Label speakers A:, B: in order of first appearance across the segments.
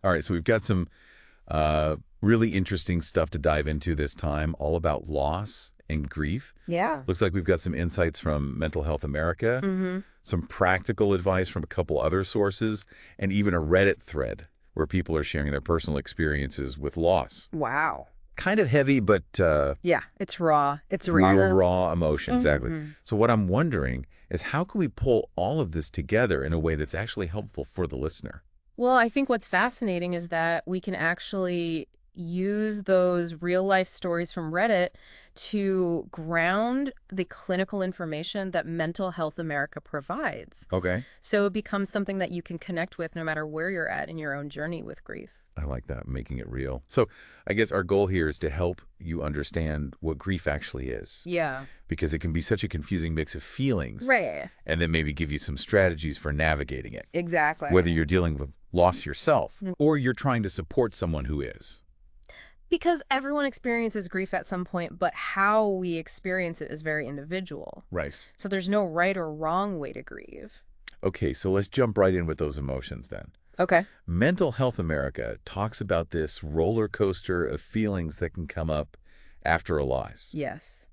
A: All right, so we've got some really interesting stuff to dive into this time, all about loss and grief.
B: Yeah.
A: Looks like we've got some insights from Mental Health America,
B: Mm-hmm.
A: some practical advice from a couple other sources, and even a Reddit thread where people are sharing their personal experiences with loss.
B: Wow.
A: Kind of heavy, but
B: Yeah, it's raw. It's
A: real
B: real.
A: raw emotion, exactly.
B: Mm-hmm.
A: So what I'm wondering is how can we pull all of this together in a way that's actually helpful for the listener?
B: Well, I think what's fascinating is that we can actually use those real life stories from Reddit to ground the clinical information that Mental Health America provides.
A: Okay.
B: So it becomes something that you can connect with no matter where you're at in your own journey with grief.
A: I like that, making it real. So I guess our goal here is to help you understand what grief actually is,
B: Yeah.
A: because it can be such a confusing mix of feelings,
B: Right.
A: and then maybe give you some strategies for navigating it,
B: Exactly.
A: whether you're dealing with loss yourself
B: Mm.
A: or you're trying to support someone who is.
B: Because everyone experiences grief at some point, but how we experience it is very individual.
A: Right.
B: So there's no right or wrong way to grieve.
A: Okay, so let's jump right in with those emotions then.
B: Okay.
A: Mental Health America talks about this roller coaster of feelings that can come up after a loss.
B: Yes.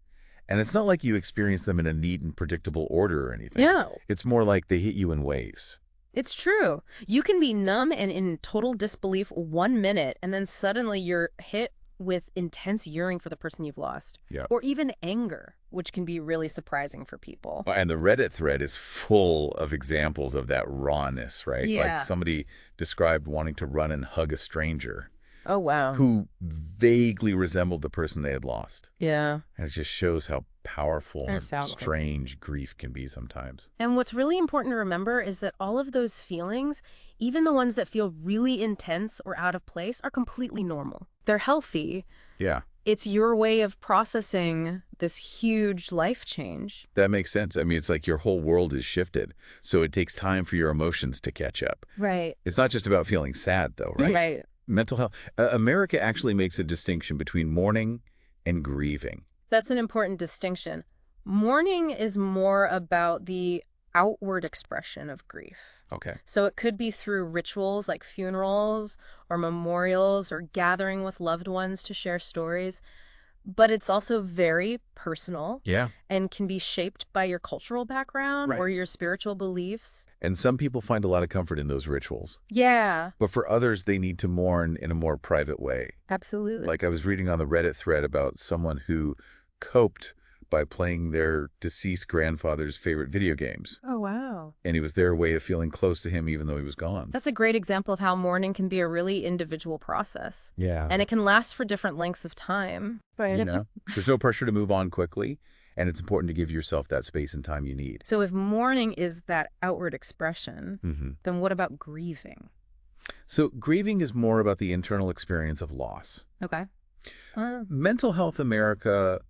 A: And it's not like you experience them in a neat and predictable order or anything.
B: No.
A: It's more like they hit you in waves.
B: It's true. You can be numb and in total disbelief 1 minute, and then suddenly you're hit with intense yearning for the person you've lost.
A: Yeah.
B: Or even anger, which can be really surprising for people.
A: And the Reddit thread is full of examples of that rawness, right?
B: Yeah.
A: Like somebody described wanting to run and hug a stranger
B: Oh, wow.
A: who vaguely resembled the person they had lost.
B: Yeah.
A: And it just shows how powerful and
B: That's powerful.
A: strange grief can be sometimes.
B: And what's really important to remember is that all of those feelings, even the ones that feel really intense or out of place, are completely normal. They're healthy.
A: Yeah,
B: It's your way of processing this huge life change.
A: that makes sense. I mean, it's like your whole world is shifted. So it takes time for your emotions to catch up.
B: Right.
A: It's not just about feeling sad, though, right?
B: Right.
A: Mental health. America actually makes a distinction between mourning and grieving.
B: That's an important distinction. Mourning is more about the outward expression of grief.
A: Okay.
B: So it could be through rituals like funerals or memorials or gathering with loved ones to share stories. But it's also very personal
A: Yeah.
B: and can be shaped by your cultural background
A: Right.
B: or your spiritual beliefs.
A: And some people find a lot of comfort in those rituals.
B: Yeah,
A: But for others, they need to mourn in a more private way.
B: absolutely.
A: Like I was reading on the Reddit thread about someone who coped by playing their deceased grandfather's favorite video games.
B: Oh, wow.
A: And it was their way of feeling close to him even though he was gone.
B: That's a great example of how mourning can be a really individual process.
A: Yeah.
B: And it can last for different lengths of time.
A: You know, there's no pressure to move on quickly, and it's important to give yourself that space and time you need.
B: So if mourning is that outward expression,
A: Mm-hmm.
B: then what about grieving?
A: So grieving is more about the internal experience of loss.
B: Okay.
A: Mental Health America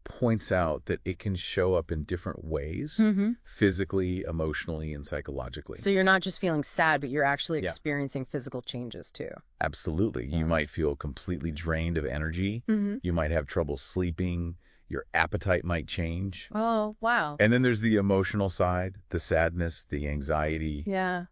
A: points out that it can show up in different ways,
B: Mm-hmm.
A: physically, emotionally, and psychologically.
B: So you're not just feeling sad, but you're actually
A: Yeah.
B: experiencing physical changes too.
A: Absolutely. You might feel completely drained of energy.
B: Mm-hmm.
A: You might have trouble sleeping. Your appetite might change.
B: Oh, wow.
A: And then there's the emotional side, the sadness, the anxiety,
B: Yeah,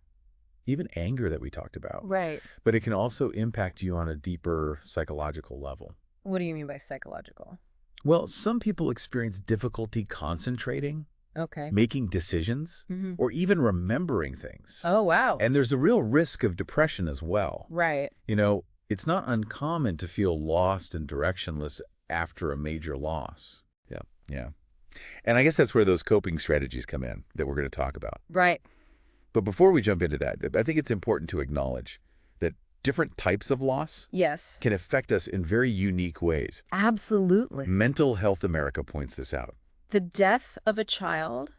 A: even anger that we talked about.
B: right.
A: But it can also impact you on a deeper psychological level.
B: What do you mean by psychological?
A: Well, some people experience difficulty concentrating,
B: Okay.
A: making decisions,
B: Mm-hmm.
A: or even remembering things.
B: Oh, wow.
A: And there's a real risk of depression as well.
B: Right.
A: You know, it's not uncommon to feel lost and directionless after a major loss. Yeah, yeah. And I guess that's where those coping strategies come in that we're going to talk about.
B: Right.
A: But before we jump into that, I think it's important to acknowledge that different types of loss
B: Yes.
A: can affect us in very unique ways.
B: Absolutely.
A: Mental Health America points this out.
B: The death of a child,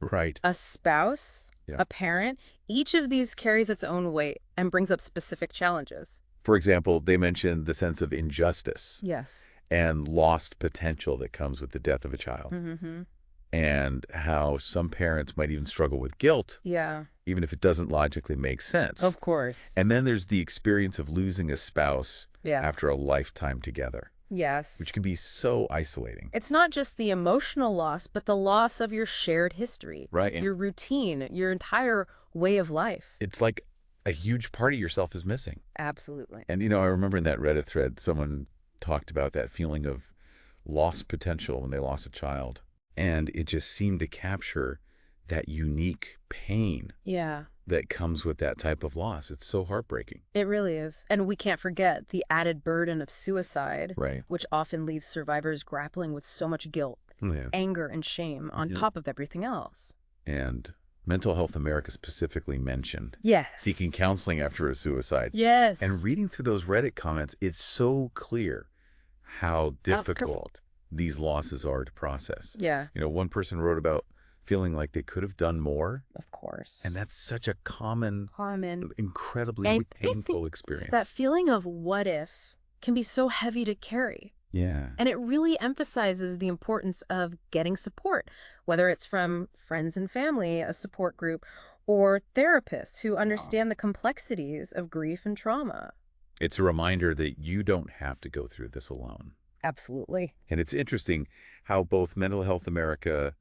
A: Right.
B: a spouse,
A: Yeah.
B: a parent, each of these carries its own weight and brings up specific challenges.
A: For example, they mentioned the sense of injustice
B: Yes.
A: and lost potential that comes with the death of a child,
B: Mm-hmm.
A: and how some parents might even struggle with guilt,
B: Yeah.
A: even if it doesn't logically make sense.
B: Of course.
A: And then there's the experience of losing a spouse
B: Yeah.
A: after a lifetime together,
B: Yes.
A: which can be so isolating.
B: It's not just the emotional loss, but the loss of your shared history,
A: Right.
B: your routine, your entire way of life.
A: It's like a huge part of yourself is missing.
B: Absolutely.
A: And, I remember in that Reddit thread, someone talked about that feeling of lost potential when they lost a child. And it just seemed to capture that unique pain
B: Yeah,
A: that comes with that type of loss. It's so heartbreaking.
B: it really is. And we can't forget the added burden of suicide,
A: Right.
B: which often leaves survivors grappling with so much guilt,
A: Yeah.
B: anger, and shame on
A: Yeah.
B: top of everything else.
A: And Mental Health America specifically mentioned seeking
B: Yes.
A: counseling after a suicide.
B: Yes.
A: And reading through those Reddit comments, it's so clear how difficult these losses are to process.
B: Yeah,
A: One person wrote about feeling like they could have done more.
B: of course.
A: And that's such a common,
B: Common.
A: incredibly
B: And
A: painful experience.
B: that feeling of what if can be so heavy to carry.
A: Yeah.
B: And it really emphasizes the importance of getting support, whether it's from friends and family, a support group, or therapists who understand the complexities of grief and trauma.
A: It's a reminder that you don't have to go through this alone.
B: Absolutely.
A: And it's interesting how both Mental Health America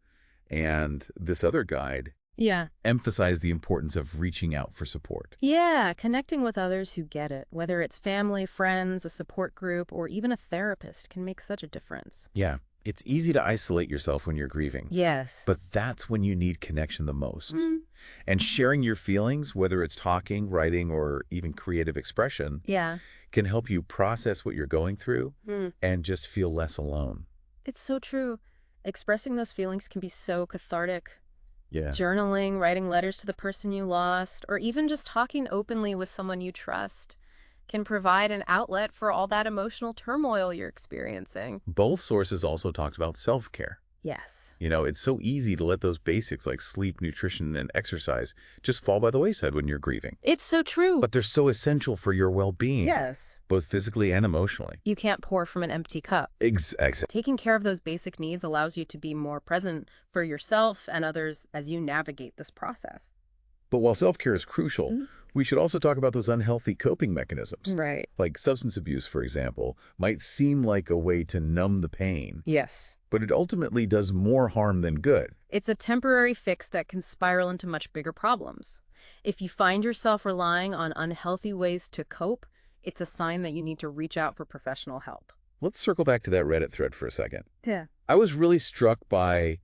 A: and this other guide
B: Yeah.
A: emphasize the importance of reaching out for support.
B: Yeah, connecting with others who get it, whether it's family, friends, a support group, or even a therapist, can make such a difference.
A: Yeah, it's easy to isolate yourself when you're grieving.
B: Yes.
A: But that's when you need connection the most.
B: Mm.
A: And sharing your feelings, whether it's talking, writing, or even creative expression,
B: Yeah.
A: can help you process what you're going through
B: Mm.
A: and just feel less alone.
B: It's so true. Expressing those feelings can be so cathartic.
A: Yeah.
B: Journaling, writing letters to the person you lost, or even just talking openly with someone you trust can provide an outlet for all that emotional turmoil you're experiencing.
A: Both sources also talked about self-care.
B: Yes.
A: It's so easy to let those basics like sleep, nutrition, and exercise just fall by the wayside when you're grieving.
B: It's so true.
A: But they're so essential for your well-being,
B: Yes.
A: both physically and emotionally.
B: You can't pour from an empty cup.
A: Exactly.
B: Taking care of those basic needs allows you to be more present for yourself and others as you navigate this process.
A: But while self-care is crucial, we should also talk about those unhealthy coping mechanisms.
B: Right.
A: Like substance abuse, for example, might seem like a way to numb the pain,
B: Yes.
A: but it ultimately does more harm than good.
B: It's a temporary fix that can spiral into much bigger problems. If you find yourself relying on unhealthy ways to cope, it's a sign that you need to reach out for professional help.
A: Let's circle back to that Reddit thread for a second.
B: Yeah.
A: I was really struck by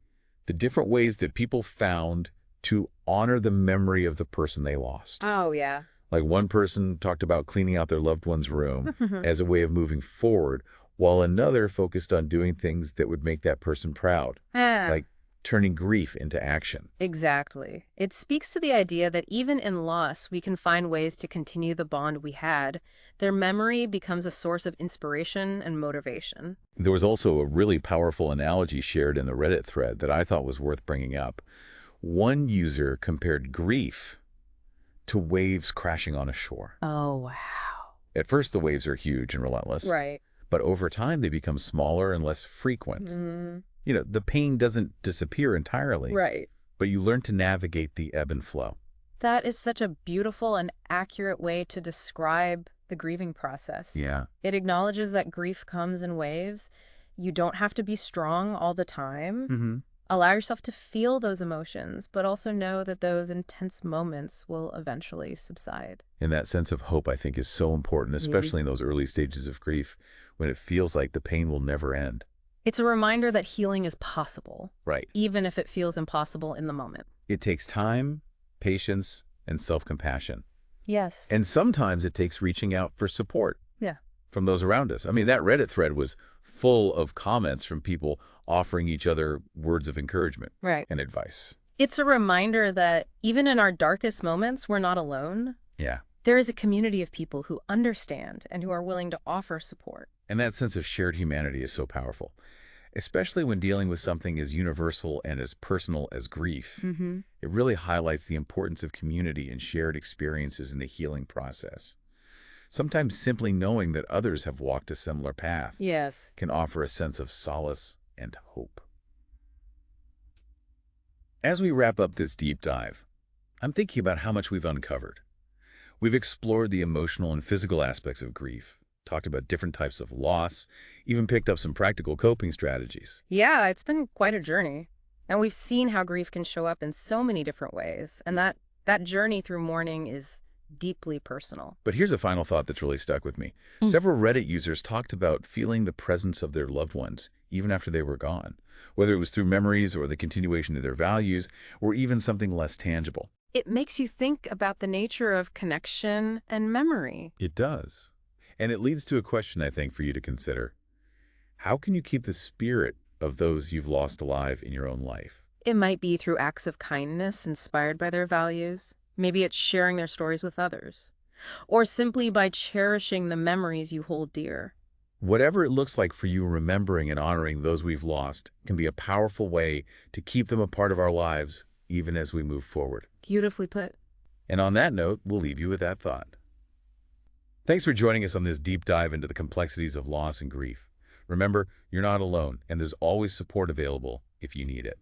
A: the different ways that people found to honor the memory of the person they lost.
B: Oh, yeah.
A: Like one person talked about cleaning out their loved one's room as a way of moving forward, while another focused on doing things that would make that person proud, like turning grief into action.
B: Exactly. It speaks to the idea that even in loss, we can find ways to continue the bond we had. Their memory becomes a source of inspiration and motivation.
A: There was also a really powerful analogy shared in the Reddit thread that I thought was worth bringing up. One user compared grief to waves crashing on a shore.
B: Oh, wow.
A: At first, the waves are huge and relentless.
B: Right.
A: But over time, they become smaller and less frequent. The pain doesn't disappear entirely.
B: Right.
A: But you learn to navigate the ebb and flow.
B: That is such a beautiful and accurate way to describe the grieving process.
A: Yeah.
B: It acknowledges that grief comes in waves. You don't have to be strong all the time. Allow yourself to feel those emotions, but also know that those intense moments will eventually subside.
A: And that sense of hope, I think, is so important, especially in those early stages of grief when it feels like the pain will never end.
B: It's a reminder that healing is possible.
A: Right.
B: Even if it feels impossible in the moment.
A: It takes time, patience, and self-compassion.
B: Yes.
A: And sometimes it takes reaching out for support.
B: Yeah.
A: From those around us. I mean, that Reddit thread was full of comments from people offering each other words of encouragement and advice.
B: It's a reminder that even in our darkest moments, we're not alone.
A: Yeah.
B: There is a community of people who understand and who are willing to offer support.
A: And that sense of shared humanity is so powerful, especially when dealing with something as universal and as personal as grief. It really highlights the importance of community and shared experiences in the healing process. Sometimes simply knowing that others have walked a similar path can offer a sense of solace and hope. As we wrap up this deep dive, I'm thinking about how much we've uncovered. We've explored the emotional and physical aspects of grief, talked about different types of loss, even picked up some practical coping strategies.
B: Yeah, it's been quite a journey. And we've seen how grief can show up in so many different ways. And that journey through mourning is deeply personal.
A: But here's a final thought that's really stuck with me.
B: Mm.
A: Several Reddit users talked about feeling the presence of their loved ones, even after they were gone, whether it was through memories or the continuation of their values, or even something less tangible.
B: It makes you think about the nature of connection and memory.
A: It does. And it leads to a question, I think, for you to consider. How can you keep the spirit of those you've lost alive in your own life?
B: It might be through acts of kindness inspired by their values. Maybe it's sharing their stories with others. Or simply by cherishing the memories you hold dear.
A: Whatever it looks like for you, remembering and honoring those we've lost can be a powerful way to keep them a part of our lives, even as we move forward.
B: Beautifully put.
A: And on that note, we'll leave you with that thought. Thanks for joining us on this deep dive into the complexities of loss and grief. Remember, you're not alone, and there's always support available if you need it.